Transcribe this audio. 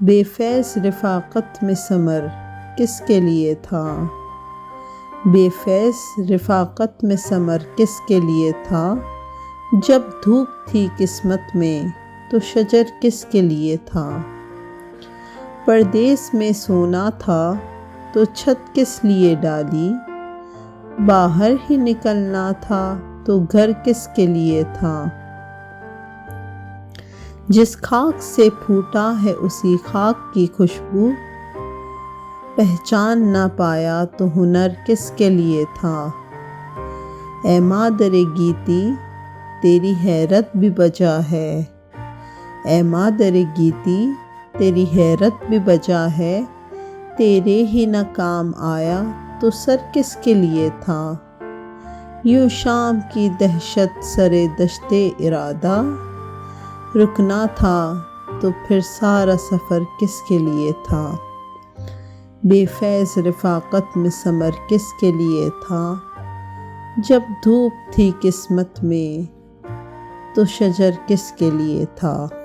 बेफैज़ रफ़ाक़त में समर किसके लिए था। बेफैज़ रफ़ाक़त में समर किसके लिए था। जब धूप थी किस्मत में तो शजर किसके लिए था। परदेस में सोना था तो छत किस लिए डाली। बाहर ही निकलना था तो घर किसके लिए था। जिस खाक से फूटा है उसी खाक की खुशबू। पहचान ना पाया तो हुनर किसके लिए था। ऐ मादरे गीती तेरी हैरत भी बजा है। ऐ मादरे गीती तेरी हैरत भी बजा है। तेरे ही न काम आया तो सर किसके लिए था। यूं शाम की दहशत सरे दश्ते इरादा। रुकना था तो फिर सारा सफ़र किसके लिए था। बेफैज़ रफ़ाक़त में समर किसके लिए था। जब धूप थी किस्मत में तो शजर किसके लिए था।